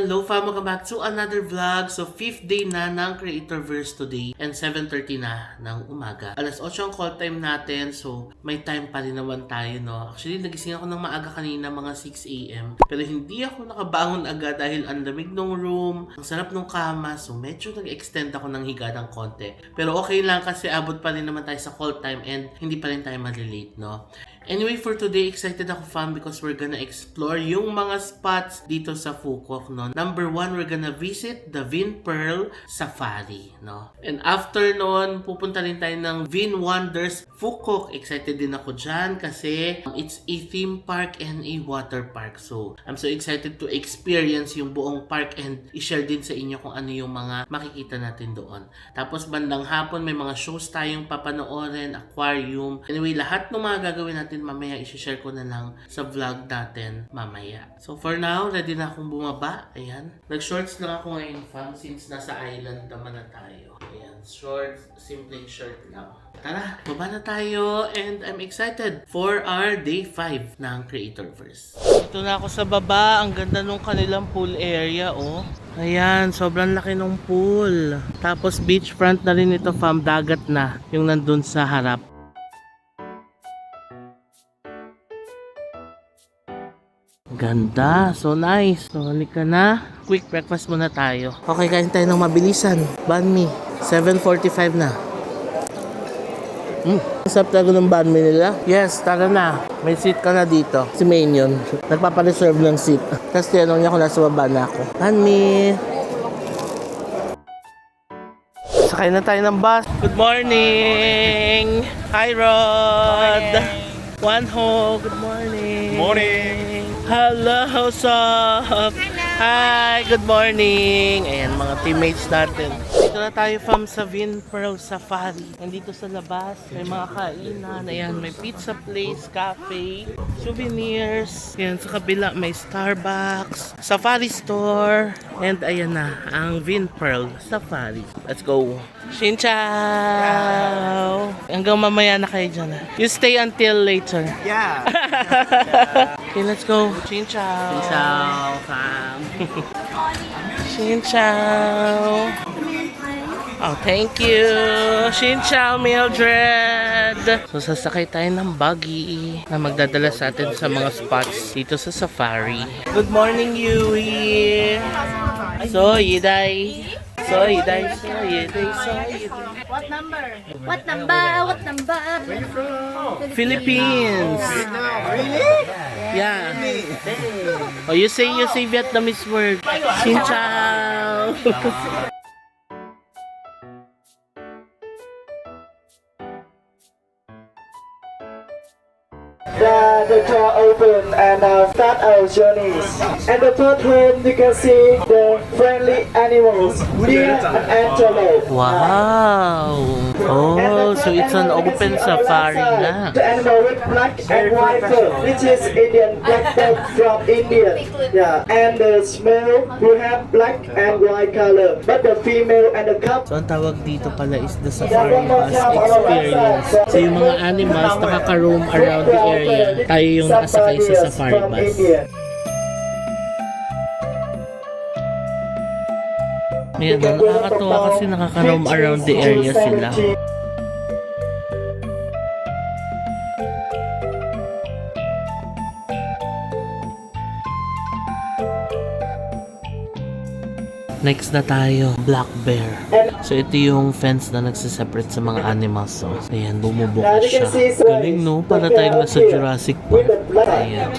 Hello fam, welcome back to another vlog. So 5th day na ng Creatorverse today and 7:30 na ng umaga. Alas 8 ang call time natin, so may time pa rin naman tayo, no? Actually, nagising ako ng maaga kanina, mga 6 AM. Pero hindi ako nakabangon agad dahil ang lamig ng room, ang sarap ng kama, so medyo nag-extend ako ng higa ng konti. Pero okay lang kasi abot pa rin naman tayo sa call time and hindi pa rin tayo malilate, no? Anyway, for today, excited ako fam because we're gonna explore yung mga spots dito sa Phuoc, no? Number 1, we're gonna visit the Vinpearl Safari, no? And after nun, pupunta rin tayo ng VinWonders Phuoc. Excited din ako dyan kasi it's a theme park and a water park. So, I'm so excited to experience yung buong park and i-share din sa inyo kung ano yung mga makikita natin doon. Tapos bandang hapon, may mga shows tayong papanoorin, aquarium. Anyway, lahat ng mga gagawin natin mamaya i-share ko na lang sa vlog natin mamaya. So for now, ready na akong bumaba. Ayan. Nag-shorts lang ako ngayon fam since nasa island naman na tayo. Ayan. Shorts, simpleng shirt lang. Tara, baba na tayo and I'm excited for our day 5 ng Creatorverse. Ito na ako sa baba. Ang ganda nung kanilang pool area, oh. Ayan, sobrang laki ng pool. Tapos beachfront na rin ito fam, dagat na yung nandun sa harap. Ganda, so nice. So halika na, quick breakfast muna tayo. Okay, kain tayo ng mabilisan. Banh mi, 7:45 na. Sarap talaga ng banh mi nila. Yes, tara na. May seat ka na dito. Si Main yun. Nagpapareserve ng seat. Tapos tinanong niya kung nasa baba na ako. Banh mi. Sakay na tayo ng bus. Good morning! Hi, Rod! Wanho, good morning! Morning! Hello, Sof! Hi, good morning! Ayan, mga teammates natin. Dito na tayo fam sa Vinpearl Safari. Nandito sa labas, may mga kainan. Ayan, may pizza place, cafe, souvenirs. Ayan, sa kabila may Starbucks, Safari Store. And ayan na, ang Vinpearl Safari. Let's go! Xin chào! Hanggang mamaya na kayo dyan. You stay until later. Yeah. Okay, let's go. Xin chào. Xin chào, fam. Xin chào. Oh, thank you. Xin chào, Mildred. So, sasakay tayo ng buggy na magdadala sa atin sa mga spots dito sa safari. Good morning, Yui. So, Yiday. So, Yiday. So, Yiday. So, Yiday. What number? What number? What number? Where you from? Philippines. Really? Yeah. Oh, you say Vietnamese word. Xin chào. The door open and start our journeys. At the first home, you can see the friendly animals, deer and antelope. Wow. Oh, so it's an open safari na. The animal with black and white fur, which is Indian black dog from India. Yeah, and the male who have black and white color, but the female and the cub. So ang tawag dito pala is the safari bus experience. So yung mga animals nakaka-roam around the area. Tayo yung nakasakay sa safari bus. Ayan, nakakatuwa kasi nakaka-roam around the area sila. Next na tayo, black bear. So ito yung fence na nagsiseparate sa mga animals. So, ayan, bumubukas siya. Galing no, para tayong nasa Jurassic Park. Ayan.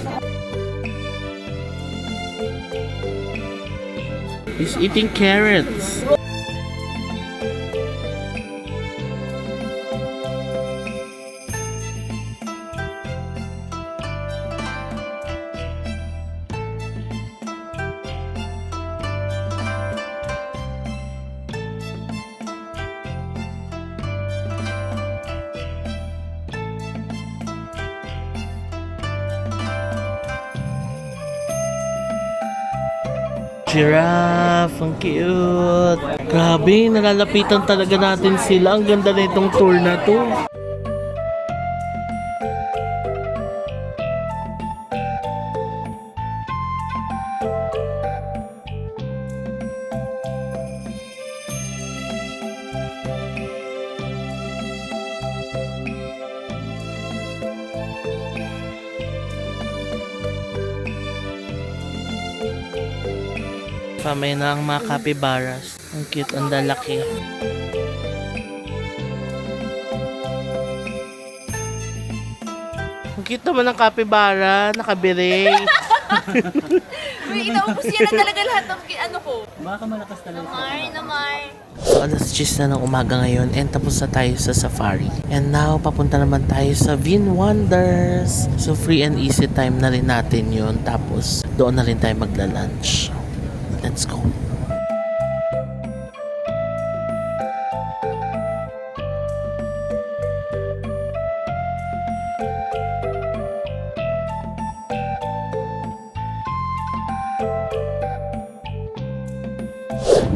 He's eating carrots. Giraffe, ang cute. Grabe, nalalapitan talaga natin sila. Ang ganda na itong tour na to. Pamay na ang mga capybaras. Ang cute, ang lalaki. Ang cute naman ng capybara, nakabire. Uy, inaubos yan na talaga lahat ng ano ko. Baka malakas talaga. Namar. So, alas 10 na ng umaga ngayon and tapos na tayo sa safari. And now, papunta naman tayo sa Vin Wonders. So, free and easy time na rin natin yun. Tapos, doon na rin tayo magla-lunch. Let's go.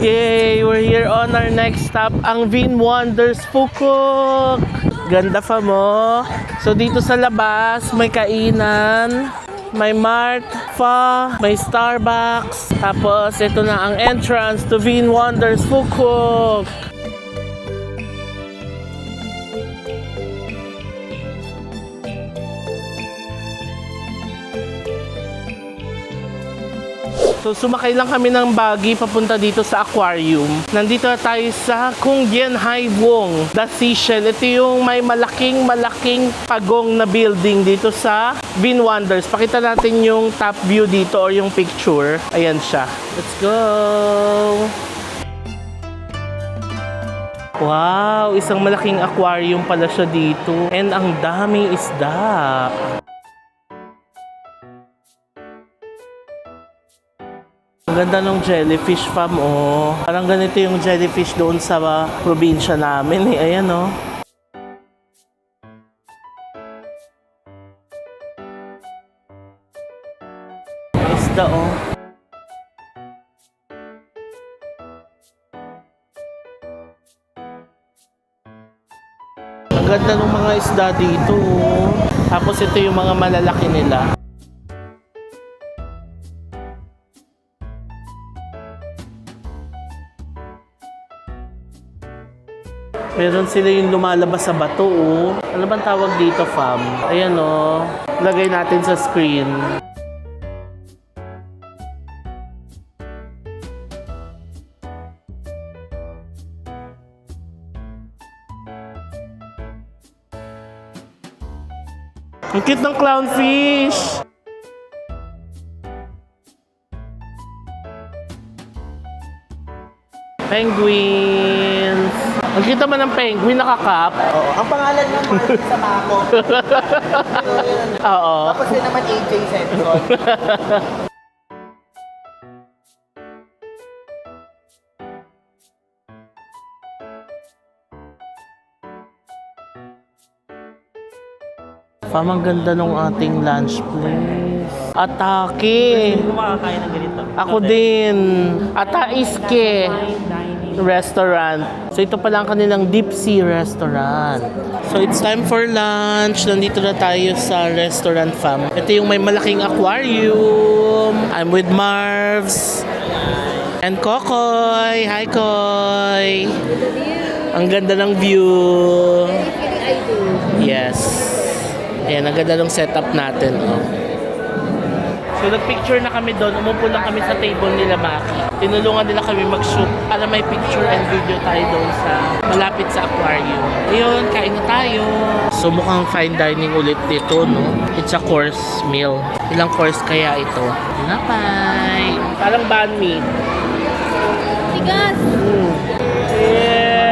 Yay! We're here on our next stop, ang Vin Wonders Phuket. Ganda pa mo. So dito sa labas, may kainan, may Mart, Pho, may Starbucks. Tapos ito na ang entrance to Vin Wonders Phuket. So sumakay lang kami ng buggy papunta dito sa aquarium. Nandito na tayo sa Kungyen Hai Wong, The Seashell. Ito yung may malaking pagong na building dito sa Vin Wonders. Pakita natin yung top view dito or yung picture. Ayan siya. Let's go! Wow! Isang malaking aquarium pala siya dito. And ang daming isda. Ang ganda ng jellyfish farm, oh. Parang ganito yung jellyfish doon sa probinsya namin, eh. Ayan, oh. Isda, oh. Ang ganda ng mga isda dito, oh. Tapos ito yung mga malalaki nila. Meron sila yung lumalabas sa bato, oh. Ano bang tawag dito, fam? Ayan, oh. Lagay natin sa screen. Ang cute ng clownfish! Penguins! Ang kita man ng penguin, nakakap. Oo, ang pangalan ng Marvin sa Mako. Oo. Tapos yun naman AJ Senson. Fam, ang ganda nung ating lunch place. Atake! Hindi ko makakain ng ganito. Ako din. Ataiske Restaurant. So ito pala ang kanilang Deep Sea Restaurant. So it's time for lunch. Nandito na tayo sa restaurant, fam. Ito yung may malaking aquarium. I'm with Marvs. And Kokoy. Hi, Koy. Ang ganda ng view. Yes. Ayan, ang ganda ng setup natin. Oh. So nagpicture na kami doon, umupo lang kami sa table nila Maki. Tinulungan nila kami mag-shoot para may picture and video tayo doon sa malapit sa aquarium. Ayun, kain na tayo. So mukhang fine dining ulit dito, no? It's a course meal. Ilang course kaya ito? Napay! Parang banh mi. Tigas! Yes!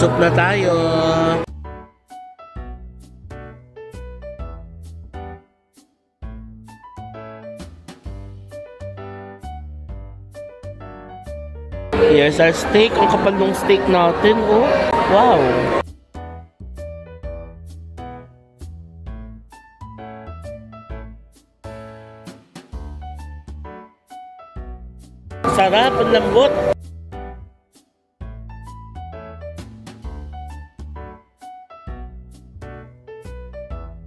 Soup na tayo. Here's our steak. Ang kapal ng steak natin, oh. Wow. lambot.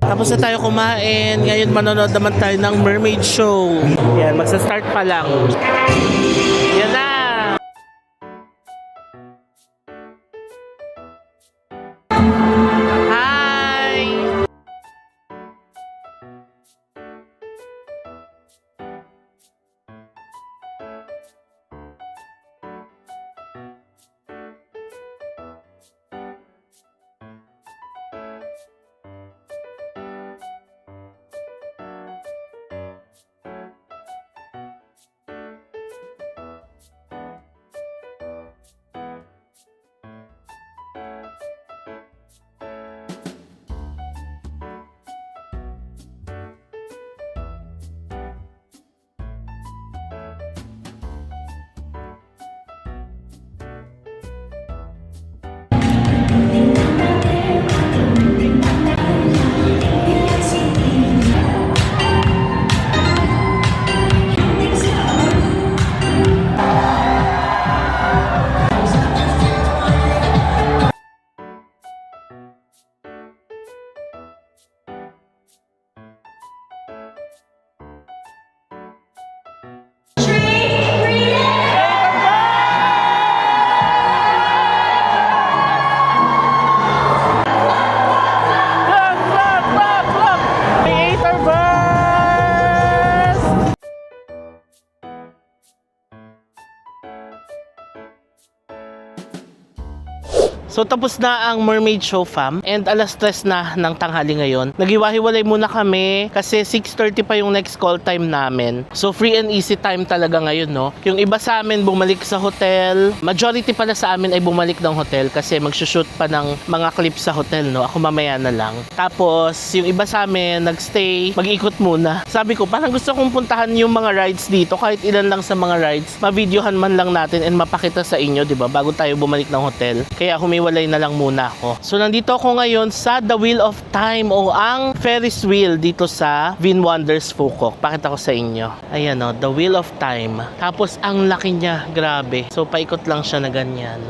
Tapos na tayo kumain. Ngayon manonood naman tayo ng mermaid show. Yan, magsa-start pa lang. Yan na! Hi! So tapos na ang mermaid show, fam, and alas 3 na ng tanghali ngayon. Naghiwa-hiwalay muna kami kasi 6:30 pa yung next call time namin. So free and easy time talaga ngayon, no? Yung iba sa amin bumalik sa hotel. Majority pala sa amin ay bumalik ng hotel kasi magsushoot pa ng mga clips sa hotel, no? Ako mamaya na lang. Tapos yung iba sa amin nagstay, mag-ikot muna. Sabi ko, parang gusto kong puntahan yung mga rides dito, kahit ilan lang sa mga rides. Ma-videohan man lang natin and mapakita sa inyo, 'di ba? Bago tayo bumalik ng hotel. Kaya humiwalay na lang muna ako. So nandito ako ngayon sa The Wheel of Time o ang Ferris wheel dito sa Vin Wonders Phuket. Pakita ko sa inyo. Ayan o, The Wheel of Time. Tapos ang laki niya, grabe. So paikot lang siya na ganyan.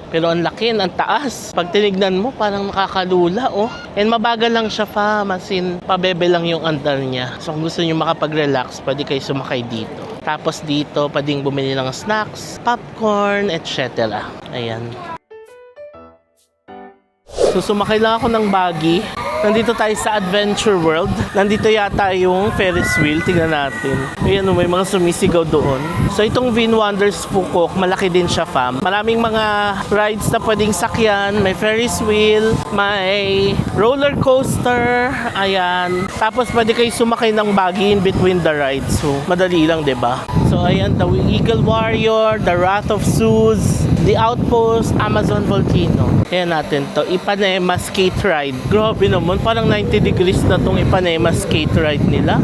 Pero ang laki, ang taas. Pag tinignan mo, parang nakakalula, oh. And mabagal lang siya, fam. As in, pabebe lang yung andar niya. So kung gusto niyo makapag-relax, pwede kayo sumakay dito. Tapos dito, pwedeng bumili ng snacks, popcorn, etc. Ayan. So sumakay lang ako ng buggy. Nandito tayo sa Adventure World. Nandito yata yung Ferris wheel. Tingnan natin. Ayan, may mga sumisigaw doon. So itong Vin Wonders Phuket, malaki din siya, fam. Maraming mga rides na pwedeng sakyan. May Ferris wheel, may roller coaster. Ayan. Tapos pwede kayo sumakay ng buggy in between the rides. So madali lang, 'di ba? So ayan, the Eagle Warrior, the Wrath of Zeus, the Outpost, Amazon Volcano. Ayan natin to, Ipanema Skate Ride. Grabe naman, parang 90 degrees na tong Ipanema Skate Ride nila.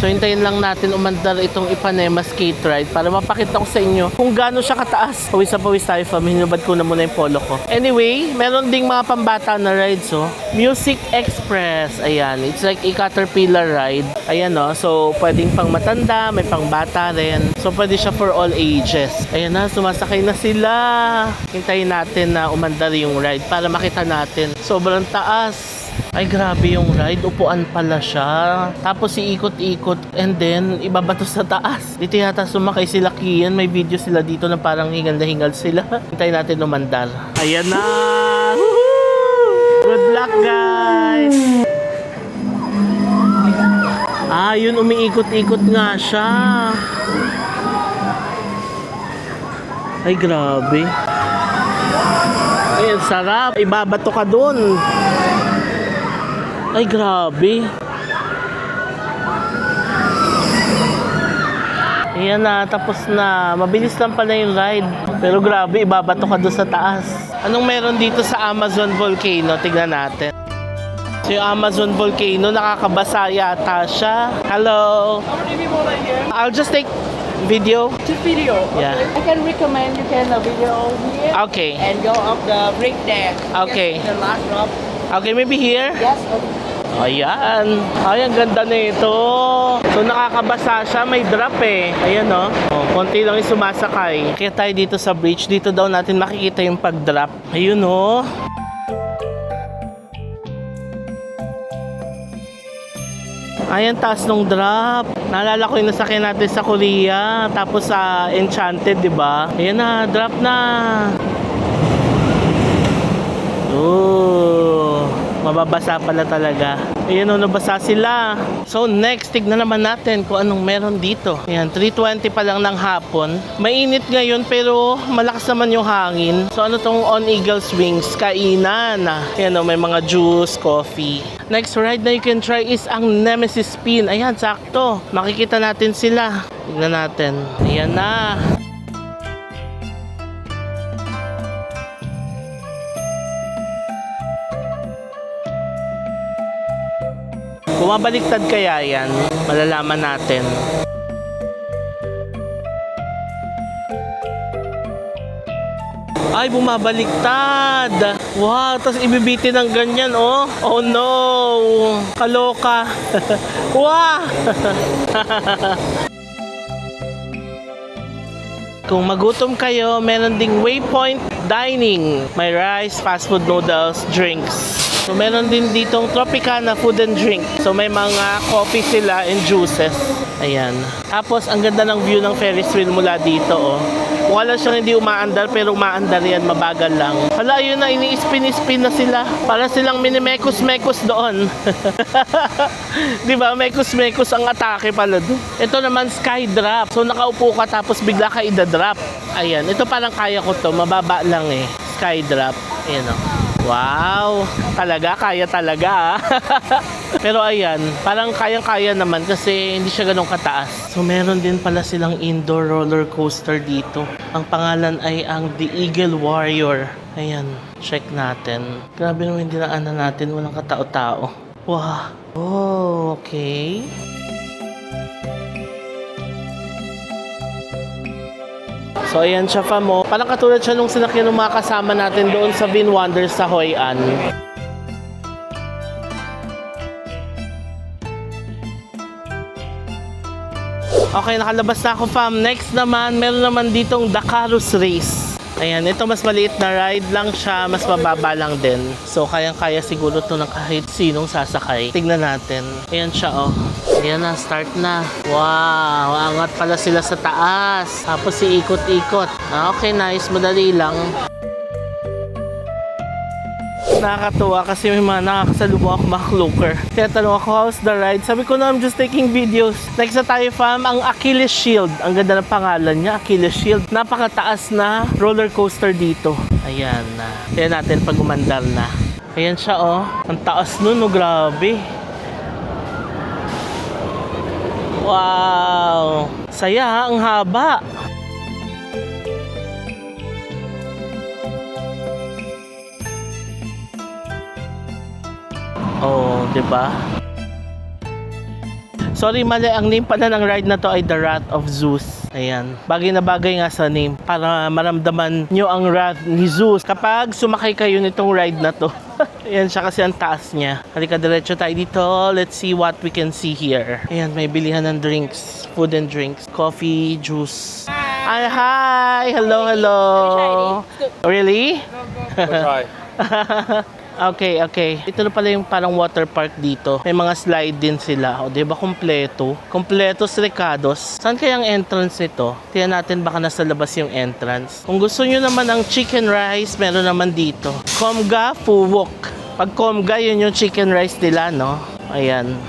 So hintayin lang natin umandar itong Ipanema Skate Ride para mapakita ko sa inyo kung gaano siya kataas. Pawis na pawis tayo, fam. Hinubad ko na muna yung polo ko. Anyway, meron ding mga pambata na rides, oh. Music Express. Ayan, it's like a caterpillar ride. Ayan, oh. So pwedeng pang matanda, may pang bata rin. So pwede siya for all ages. Ayan na, sumasakay na sila. Hintayin natin na umandar yung ride para makita natin. Sobrang taas. Ay, grabe yung ride. Upuan pala siya. Tapos iikot-ikot and then ibabato sa taas. Dito yata sumakay sila Kian. May video sila dito na parang hingal na hingal sila. Hintayin natin umandar. Ayan na! Woohoo! Good luck, guys! Ah, yun, umiikot-ikot nga siya. Ay, grabe. Ay, sarap. Ibabato ka dun. Ay, grabe. Ayan na, tapos na. Mabilis lang pala yung ride. Pero grabe, ibabato ka doon sa taas. Anong meron dito sa Amazon Volcano? Tignan natin. So yung Amazon Volcano, nakakabasa yata siya. Hello. I'll just take video. Just video. Yeah. I can recommend you can video here. Okay. And go up the break there. Okay. Yes, the last drop. Okay, maybe here? Yes. Ayan. Ay, ang ganda nito. So, nakakabasa siya. May drop eh. Ayan, oh. Oh, konti lang yung sumasakay. Kaya tayo dito sa bridge. Dito daw natin makikita yung pag-drop. Ayun, oh. Ayan, taas nung drop. Naalala ko yung nasakyan natin sa Korea. Tapos sa Enchanted, di ba? Ayan na, drop na. Oh, mababasa pala talaga. Ayan, nabasa sila. So next, tignan naman natin kung anong meron dito. Ayan, 3:20 pa lang ng hapon. Mainit ngayon pero malakas naman yung hangin. So ano tong On Eagle's Wings? Kainan. Ayan, may mga juice, coffee. Next ride na you can try is ang Nemesis Spin. Ayan, sakto. Makikita natin sila. Tignan natin. Ayan na. Bumabaliktad kaya yan? Malalaman natin. Ay, bumabaliktad. Wow, tapos ibibitin ng ganyan, oh. Oh no. Kaloka. Wow. Kung magutom kayo, meron ding Waypoint Dining. May rice, fast food noodles, drinks. So meron din ditong Tropicana food and drink. So may mga coffee sila and juices. Ayan. Tapos ang ganda ng view ng Ferris wheel mula dito, oh. Wala siyang hindi umaandar pero umaandar yan, mabagal lang. Hala, yun na, ini-spin-spin na sila. Para silang mini-mekos-mekos doon. Diba, mekos-mekos ang atake pala doon. Ito naman, sky drop. So nakaupo ka tapos bigla ka idadrop. Ayan, ito parang kaya ko to, mababa lang eh. Sky drop. Ayan, oh. Wow, talaga, kaya talaga. Pero ayan, parang kayang-kaya naman kasi hindi siya ganun kataas. So meron din pala silang indoor roller coaster dito. Ang pangalan ay ang The Eagle Warrior. Ayan, check natin. Grabe naman yung dinaanan natin, walang katao-tao. Wow, oh, okay. So ayan siya, fam, oh. Parang katulad siya nung sinakyan ng mga kasama natin doon sa Vin Wonders sa Hoi An. Okay, nakalabas na ako, fam. Next naman, meron naman ditong Dakarus Race. Ayan, ito mas maliit na ride lang siya, mas mababa lang din. So, kayang-kaya siguro to ng kahit sinong sasakay. Tignan natin. Ayan siya, oh. Ayan na, start na. Wow, angat pala sila sa taas. Tapos iikot-ikot. Okay, nice. Madali lang. Nakakatuwa kasi may mga nakakasalubong ako mga cloaker. Kaya tanong ako, how's the ride? Sabi ko na, I'm just taking videos. Next na tayo, fam, ang Achilles Shield. Ang ganda ng pangalan niya, Achilles Shield. Napakataas na roller coaster dito. Ayan na. Kaya natin pag umandar na. Ayan siya, oh. Ang taas nun, oh, grabe. Wow. Saya, ang haba. Oh, 'di ba? Sorry, mali. Ang name pala ng ride na to ay The Wrath of Zeus. Ayan. Bagay na bagay nga sa name para maramdaman nyo ang wrath ni Zeus kapag sumakay kayo nitong ride na to. Ayan siya kasi ang taas niya. Halika, diretso tayo dito. Let's see what we can see here. Ayan, may bilihan ng drinks. Food and drinks. Coffee, juice. Ay, hi! Hello, hello! Really? Try. Okay, okay. Ito na pala yung parang water park dito. May mga slide din sila. O, diba? Kompleto. Kompletos Recados. Saan kaya ang entrance nito? Tingnan natin baka nasa labas yung entrance. Kung gusto nyo naman ng chicken rice, meron naman dito. Komga Fuwok. Pag Komga, yun yung chicken rice nila, no? Ayan.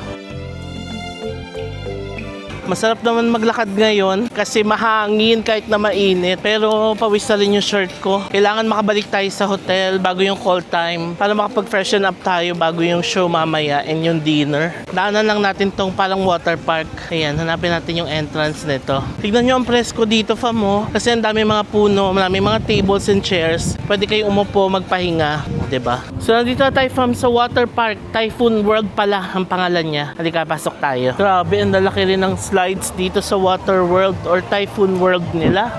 Masarap naman maglakad ngayon kasi mahangin kahit na mainit. Pero pawis na rin yung shirt ko. Kailangan makabalik tayo sa hotel bago yung call time para makapag-freshen up tayo bago yung show mamaya and yung dinner. Daanan lang natin tong parang water park. Ayan, hanapin natin yung entrance nito. Tignan nyo ang presko dito, fam, mo. Kasi ang dami mga puno, marami mga tables and chairs. Pwede kayo umupo, magpahinga. Diba? So nandito na tayo, fam, sa water park. Typhoon World pala ang pangalan niya. Halika, pasok tayo. Grabe, ang lalaki rin ng slides dito sa Water World or Typhoon World nila.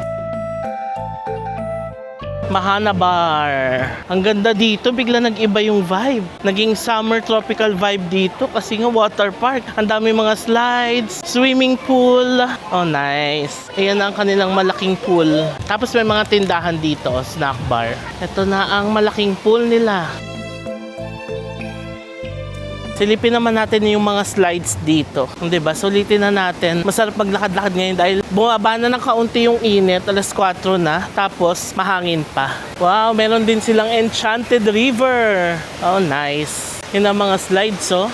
Mahana Bar. Ang ganda dito, bigla nag-iba yung vibe. Naging summer tropical vibe dito kasi nga water park. Ang dami mga slides, swimming pool. Oh, nice. Ayan ang kanilang malaking pool. Tapos may mga tindahan dito, snack bar. Ito na ang malaking pool nila. Silipin naman natin yung mga slides dito. Diba? Sulitin na natin. Masarap maglakad-lakad ngayon dahil bumaba na ng kaunti yung init. Alas 4 na. Tapos mahangin pa. Wow, meron din silang Enchanted River. Oh, nice. Yun ang mga slides, oh.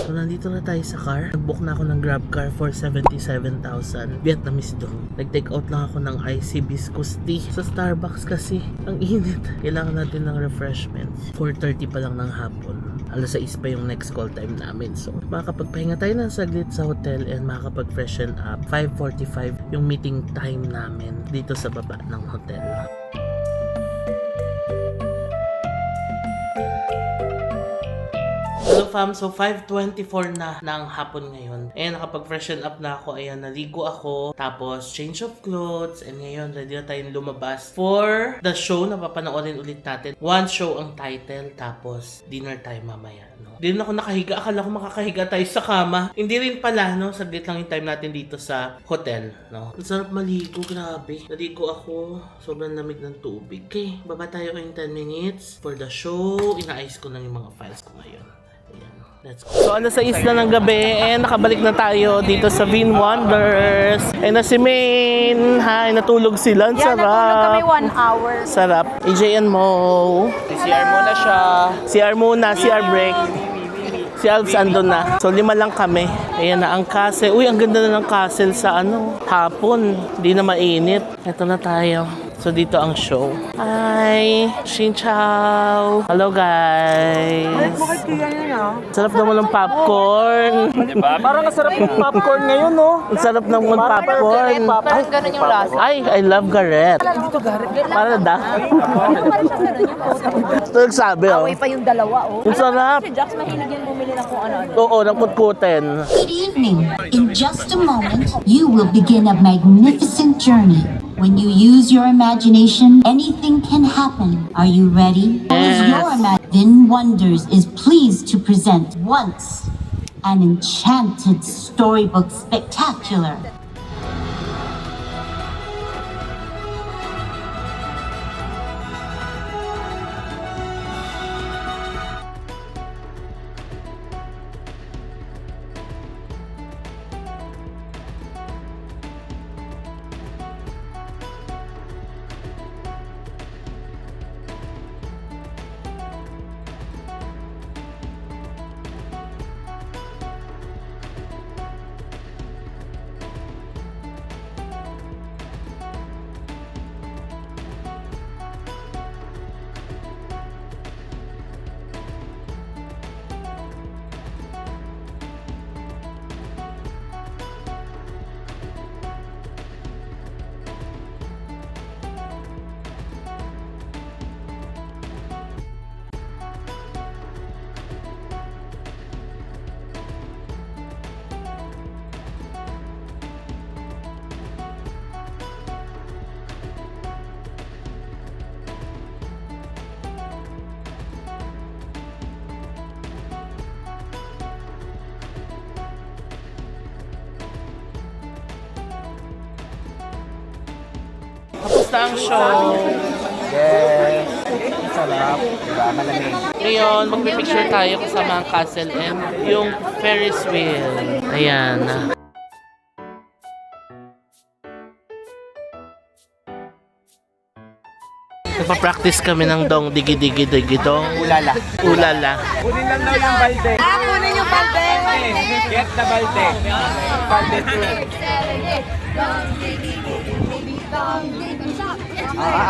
So, nandito na tayo sa car. Nag-book na ako ng Grab car for 77,000 Vietnamese dong. Nag-take out lang ako ng icy hibiscus tea sa Starbucks kasi ang init. Kailangan natin ng refreshments. 4:30 pa lang ng hapon. Alas 6 pa yung next call time namin. So, makakapagpahinga tayo ng saglit sa hotel and makakapag-freshen up. 5:45 yung meeting time namin dito sa baba ng hotel. Hello fam, so 5:24 na ng hapon ngayon. And nakapag-freshen up na ako. Ayan, naligo ako. Tapos change of clothes. And ngayon, ready na tayong lumabas for the show na papanoorin ulit natin. One show ang title. Tapos dinner time mamaya. No? Di rin ako nakahiga. Akala ko makakahiga tayo sa kama. Hindi rin pala, no? Saglit lang yung time natin dito sa hotel. No? Ang sarap maligo, grabe. Naligo ako. Sobrang lamig ng tubig. Okay, baba tayo in 10 minutes for the show. Inaayos ko lang yung mga files ko ngayon. Let's go. So alas 6 na ng gabi and nakabalik na tayo dito sa Vin Wonders. And na si Maine, hi, natulog sila. Ang Yeah, sarap. natulog kami 1 hour. Sarap. AJ and Mo. CR muna siya. CR muna, CR break. Si Alves andun na. So 5 lang kami. Ayan na ang castle. Uy, ang ganda na ng castle sa hapon. Hindi na mainit. Ito na tayo. So dito ang show. Hi! Xin Chao! Hello guys! Sarap naman ng popcorn. Diba? Parang ang sarap yung popcorn ngayon, no? Ang sarap naman popcorn. Parang ganun yung lasa. Ay, I love Garrett. Para da. Ito nagsabi, oh. Away pa yung dalawa, oh. Ang sarap. Si Jax mahilig yan bumili ng kung ano-ano. Oo, ng kutkuten. Good evening. In just a moment, you will begin a magnificent journey. When you use your imagination, anything can happen. Are you ready? Vin Wonders is pleased to present Once an Enchanted Storybook Spectacular. Tapos na ang show. Yes. Sarap. Diba? Malamig. Ngayon, magpipicture tayo kasama ang Castle M. Yung Ferris wheel. Ayan. Nagpa-practice kami ng dong digi-digi-digi dong. Ulala. Ulala. Kunin lang daw yung balde. Kunin yung balde. Get the balde. Balde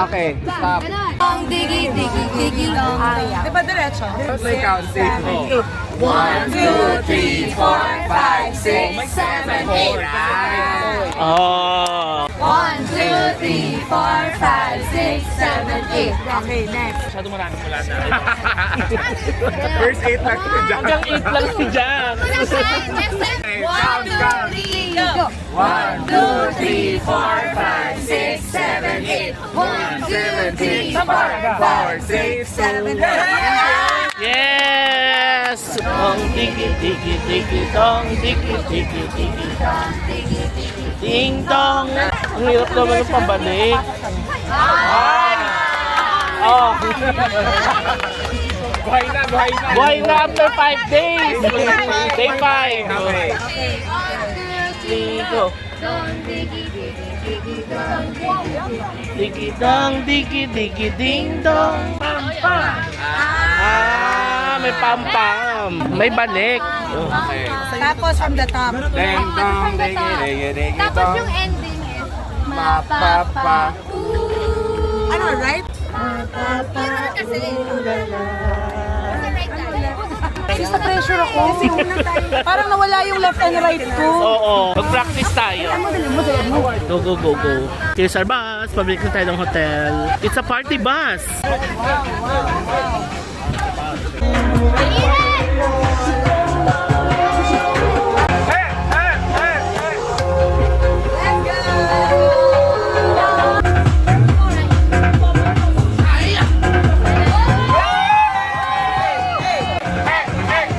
okay. Stop. Long digi digi digi long. Di ba diretso? Play counting. 1, 2, 3, 4, 5, 6, 7, 8. Oh. 1, 2, 3, 4, 5, 6, 7, 8. Okay, next. Masyado maraming wala na. First 8 lang si Jack. Hanggang 8 lang si Jack. 1, 2, 3, go! 1, 2, 3, 4, 5, 6, 7, 8. 1, 2, 4, 6, 7, 8. Yes! Tong tiki tiki tiki tong tiki tiki tiki ding dong. Ang hirap naman ng pabalik. Ay! Oh. Buhay na, buhay na. Buhay na after 5 days. Day 5. Okay. Ligo. Digi dong, digi digi ding dong. Pam pam. May pam pam. May balik. Okay. Tapos from the top. Ding dong, digi digi digi Tapos dong. yung ending is Pa pa pa. ano, right? Kasi sa pressure ako. Parang nawala yung left and right ko. Oo. Mag-practice tayo. Go, go, go, go. Here's our bus. Pabalik na tayo ng hotel. It's a party bus.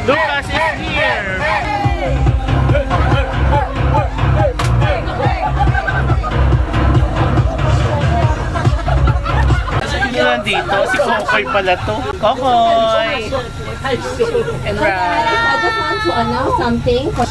Lucas is here. Sino nandito? Si Kokoy pala to. Kokoy! And I just want to announce something for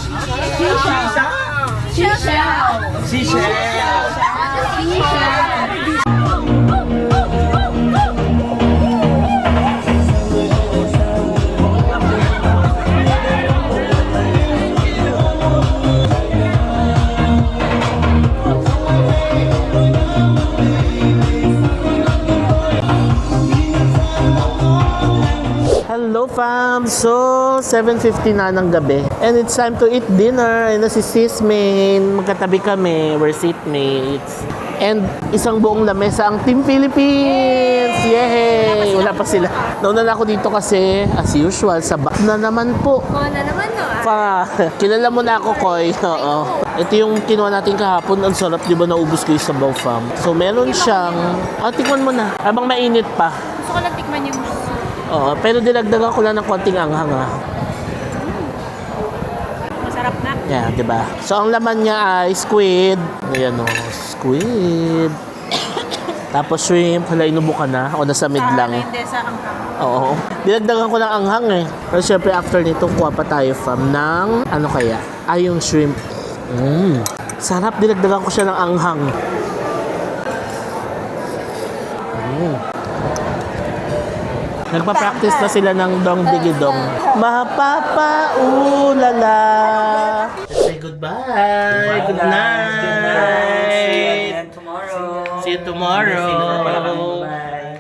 Hello fam! So, 7:50 na ng gabi. And it's time to eat dinner. And si Sismain, magkatabi kami. We're seatmates. And isang buong lamesa ang Team Philippines! Yay! Wala pa sila. Nauna na ako dito kasi, as usual, sa bus na naman po. Oo na naman no. Kilala mo na ako, Koy. Oo. Ito yung kinuha natin kahapon. Ang sarap, di ba? Naubos ko yung sabaw fam. So, meron siyang... tikman mo na. Habang mainit pa. Gusto ko lang tikman yung Oo, pero dinagdagan ko lang ng konting anghang masarap na. Yeah, di ba? So, ang laman niya ay squid. Ayan o, squid. Tapos shrimp. Hala, inubo ka na. O, nasa mid lang. Hindi sa anghang. Oo. Dinagdagan ko ng anghang eh. Pero syempre, after nito, kuha pa tayo from ng, ano kaya? Yung shrimp. Sarap, dinagdagan ko siya ng anghang. Nagpa-practice na sila ng dong digidong. Mapapaulala. Say goodbye. Good night. See you tomorrow.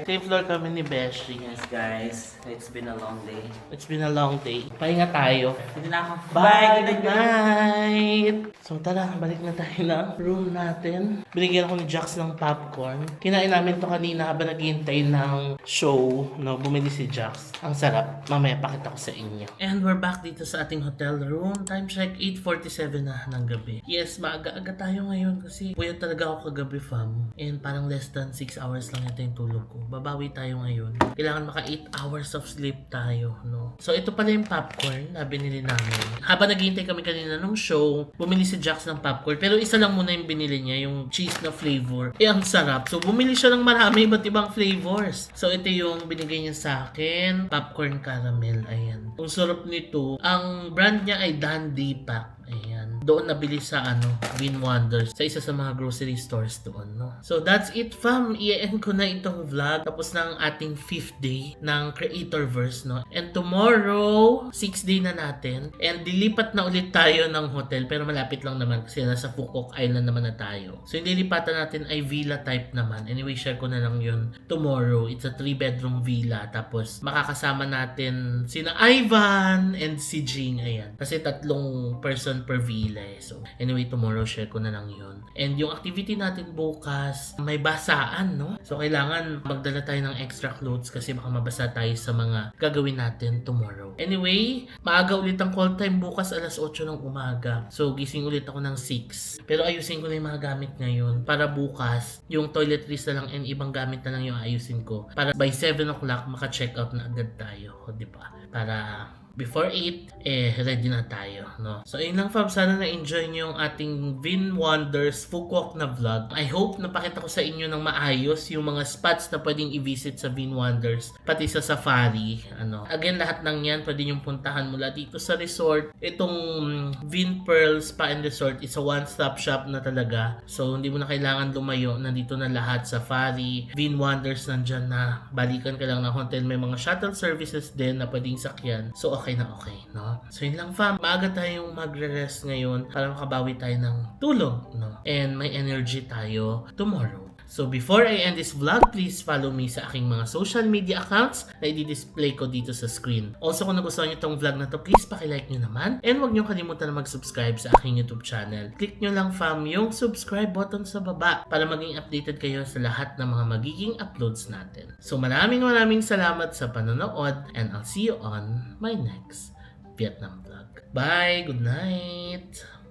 Safe floor kami ni Beshi. Yes, guys. It's been a long day. It's been a long day. Pahinga tayo. Hindi na ako. Bye. Good night. So tara, balik na tayo ng room natin. Binigyan ako ni Jax ng popcorn. Kinain namin to kanina habang naghihintay ng show. No, bumili si Jax. Ang sarap. Mamaya pakita ko sa inyo. And we're back dito sa ating hotel room. Time check 8:47 na ng gabi. Yes, maaga-aga tayo ngayon kasi puyat talaga ako kagabi fam. And parang less than 6 hours lang ito yung tulog ko. Babawi tayo ngayon. Kailangan maka 8 hours of sleep tayo, no? So, ito pala yung popcorn na binili namin. Habang naghihintay kami kanina nung show, bumili si Jax ng popcorn. Pero isa lang muna yung binili niya, yung cheese na flavor. Ang sarap. So, bumili siya ng marami iba't ibang flavors. So, ito yung binigay niya sa akin. Popcorn caramel. Ayan. Ang sarap nito. Ang brand niya ay Dandy Pack. Ayan. Doon nabili sa Win Wonders. Sa isa sa mga grocery stores doon, no? So, that's it fam. I-end ko na itong vlog. Tapos na ang ating 5th day ng Creatorverse, no? And tomorrow, 6th day na natin. And dilipat na ulit tayo ng hotel. Pero malapit lang naman kasi nasa Phuket Island naman na tayo. So, yung lilipatan natin ay villa type naman. Anyway, share ko na lang yun tomorrow. It's a 3-bedroom villa. Tapos, makakasama natin sina Ivan and si Jing. Ayan. Kasi 3 person per villa. Manila eh. So anyway, tomorrow share ko na lang yun. And yung activity natin bukas, may basaan, no? So kailangan magdala tayo ng extra clothes kasi baka mabasa tayo sa mga gagawin natin tomorrow. Anyway, maaga ulit ang call time bukas alas 8 ng umaga. So gising ulit ako ng 6. Pero ayusin ko na yung mga gamit ngayon para bukas, yung toiletries na lang and ibang gamit na lang yung ayusin ko. Para by 7 o'clock maka-check out na agad tayo, di ba? Para before 8, ready na tayo, no? So, ayun lang fam, sana na-enjoy nyo yung ating Vin Wonders Fukuok na vlog. I hope napakita ko sa inyo ng maayos yung mga spots na pwedeng i-visit sa Vin Wonders, pati sa safari, ano. Again, lahat ng yan pwede nyong puntahan mula dito sa resort. Itong Vin Pearl Spa and Resort is a one-stop shop na talaga. So, hindi mo na kailangan lumayo. Nandito na lahat, safari, Vin Wonders nandyan na. Balikan ka lang ng hotel. May mga shuttle services din na pwedeng sakyan. So, okay na okay, no? So, yun lang fam. Maaga tayong magre-rest ngayon para makabawi tayo ng tulog, no? And may energy tayo tomorrow. So, before I end this vlog, please follow me sa aking mga social media accounts na i-display ko dito sa screen. Also, kung nagustuhan nyo itong vlog na to, please pakilike nyo naman. And huwag nyo kalimutan na mag-subscribe sa aking YouTube channel. Click nyo lang fam yung subscribe button sa baba para maging updated kayo sa lahat ng mga magiging uploads natin. So, maraming salamat sa panonood and I'll see you on my next Vietnam vlog. Bye! Good night!